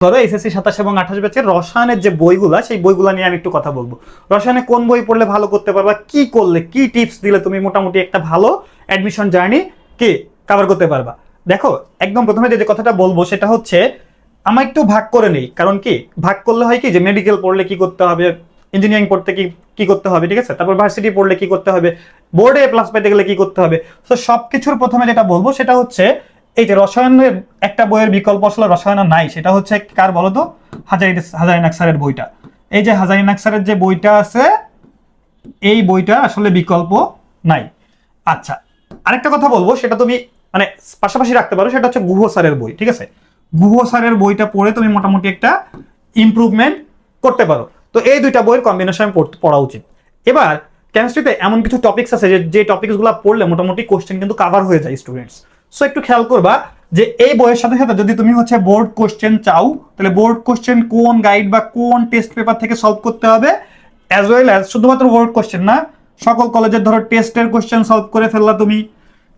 ধরো এসএসসি 27 এবং 28 ব্যাচের রসায়নের যে বইগুলা, সেই বইগুলা নিয়ে আমি একটু কথা বলবো। রসায়নে কোন বই পড়লে ভালো করতে পারবা, কি করলে, কি টিপস দিলে তুমি মোটামুটি একটা ভালো অ্যাডমিশন জার্নি কি কভার করতে পারবা। দেখো, একদম প্রথমে যে কথাটা বলবো সেটা হচ্ছে, আমরা একটু ভাগ করে নেই। কারণ কি, ভাগ করলে হয় কি যে মেডিকেল পড়লে কি করতে হবে, ইঞ্জিনিয়ারিং পড়তে কি করতে হবে, ঠিক আছে, তারপর ভার্সিটি পড়লে কি করতে হবে, বোর্ডে প্লাস পেতে গেলে কি করতে হবে। তো সবকিছুর প্রথমে যেটা বলবো সেটা হচ্ছে, এই যে রসায়নের একটা বইয়ের বিকল্প আসলে রসায়ন নাই, সেটা হচ্ছে কার বলো তো, হাজারিনাক স্যারের বইটা। এই যে হাজারিনাক স্যারের যে বইটা আছে, এই বইটা আসলে বিকল্প নাই। আচ্ছা, আরেকটা কথা বলবো, সেটা তুমি মানে পাশাপাশি রাখতে পারো, সেটা হচ্ছে গুহ স্যারের বই, ঠিক আছে। গুহ স্যারের বইটা পড়ে তুমি মোটামুটি একটা ইমপ্রুভমেন্ট করতে পারো। তো এই দুইটা বইয়ের কম্বিনেশন পড়া উচিত। এবার কেমিস্ট্রিতে এমন কিছু টপিকস আছে যে টপিকসগুলো পড়লে মোটামুটি কোশ্চেন কিন্তু কভার হয়ে যায় স্টুডেন্টস। সো একটু খেয়াল করবা যে এই বইয়ের সাথে সাথে যদি তুমি হচ্ছে বোর্ড কোশ্চেন চাও, তাহলে বোর্ড কোশ্চেন কোন গাইড বা কোন টেস্ট পেপার থেকে সলভ করতে হবে, অ্যাজ ওয়েল অ্যাজ শুধুমাত্র বোর্ড কোশ্চেন না, সকল কলেজের ধরো টেস্টের কোশ্চেন সলভ করে ফেললা তুমি।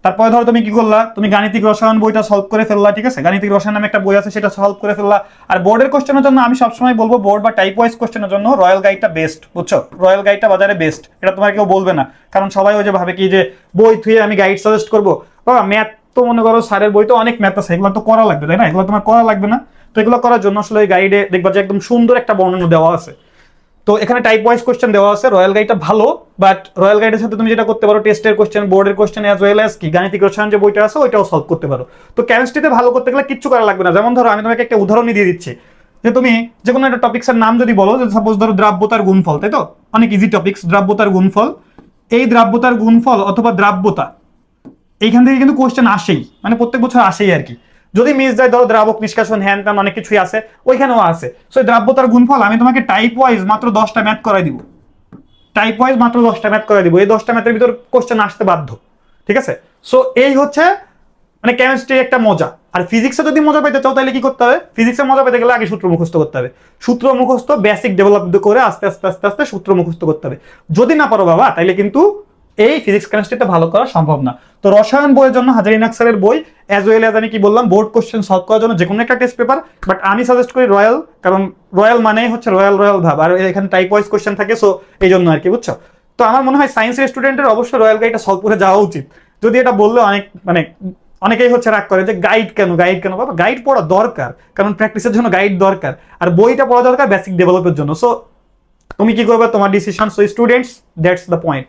তারপরে ধরো তুমি কি করলা, তুমি গাণিতিক রসায়ন বইটা সলভ করে ফেললা, ঠিক আছে, গাণিতিক রসায়ন নামে একটা বই আছে, সেটা সলভ করে ফেললা। আর বোর্ডের কোশ্চেনের জন্য আমি সবসময় বলবো, বোর্ড বা টাইপ ওয়াইজ কোশ্চেনের জন্য রয়্যাল গাইডটা বেস্ট, বুঝছো, রয়্যাল গাইডটা বাজারে বেস্ট। এটা তোমার কেউ বলবে না, কারণ সবাই ওই যে ভাবে কি যে বই থুয়ে আমি গাইড সাজেস্ট করবো। বাবা, ম্যাথ তো মনে করো স্যারের বই তো অনেক ম্যাথ আছে, এগুলো তো করা লাগবে, তাই না, এগুলো তোমার করা লাগবে না। তো এগুলো করার জন্য আসলে ওই গাইডে দেখবা যে একদম সুন্দর একটা বর্ণনা দেওয়া আছে। তো এখানে টাইপ ওয়াইজ কোশ্চেন দেওয়া আছে, রয়্যাল গাইডটা ভালো, বাট রয়্যাল গাইডের সাথে তুমি যেটা করতে পারো, টেস্টের কোশ্চেন, বোর্ডের কোশ্চেন, অ্যাজ ওয়েল অ্যাজ কি গাণিতিক রসায়ন যে বইটা আছে ওইটাও সলভ করতে পারো। তো কেমিস্ট্রিতে ভালো করতে গেলে কিচ্ছু করা লাগবে না। যেমন ধরো আমি তোমাকে একটা উদাহরণই দিয়ে দিচ্ছি, যে তুমি যে কোনো একটা টপিক্সের নাম যদি বলো, সাপোজ ধরো দ্রাব্যতার গুণফল, তাই তো, অনেক ইজি টপিক্স, দ্রাব্যতার গুণফল। এই দ্রাব্যতার গুণফল অথবা দ্রাব্যতা, এইখান থেকে কিন্তু কোশ্চেন আসেই, মানে প্রত্যেক বছর আসেই আর কি। যদি মিস যায়, ধরো দ্রাবক নিষ্কাশন, হ্যান ত্যান অনেক কিছুই আছে, ওইখানেও আছে। সো দ্রাব্যতার গুণফল আমি তোমাকে টাইপ ওয়াইজ মাত্র 10টা ম্যাথ করাই দিব, টাইপ ওয়াইজ মাত্র 10টা ম্যাথ করে দিব। এই 10টা ম্যাথের ভিতর কোশ্চেন আসতে বাধ্য, ঠিক আছে। সো এই হচ্ছে মানে কেমিস্ট্রি একটা মজা। আর ফিজিক্সে যদি মজা পেতে চাও, তাহলে কি করতে হবে, ফিজিক্সে মজা পেতে গেলে আগে সূত্র মুখস্থ করতে হবে। সূত্র মুখস্থ বেসিক ডেভেলপ করে আস্তে আস্তে আস্তে আস্তে সূত্র মুখস্থ করতে হবে। যদি না পারো বাবা, তাহলে কিন্তু এই ফিজিক্স কেমিস্ট্রিতে ভালো করা সম্ভব না। তো রসায়ন বইয়ের জন্য হাজারিনাক স্যারের বই, অ্যাজ ওয়েল অ্যাজ আমি কি বললাম, বোর্ড কোশ্চেন সলভ করার জন্য যে কোনো একটা টেস্ট পেপার। বাট আমি সাজেস্ট করি রয়্যাল, কারণ রয়্যাল মানেই হচ্ছে রয়্যাল রয়্যাল ভাব, আর এখানে টাইপ ওয়াইজ কোশ্চেন থাকে, সো এই জন্য আর কি, বুঝছো। তো আমার মনে হয় সায়েন্সের স্টুডেন্টের অবশ্যই রয়্যাল গাইডটা সলভ করে যাওয়া উচিত। যদি এটা বললে অনেক মানে অনেকেই হচ্ছে রাগ করে যে গাইড কেন, গাইড কেন। বাবা, গাইড পড়া দরকার, কারণ প্র্যাকটিসের জন্য গাইড দরকার, আর বইটা পড়া দরকার বেসিক ডেভেলপের জন্য। সো তুমি কি করবে, তোমার decision. So students, that's the point.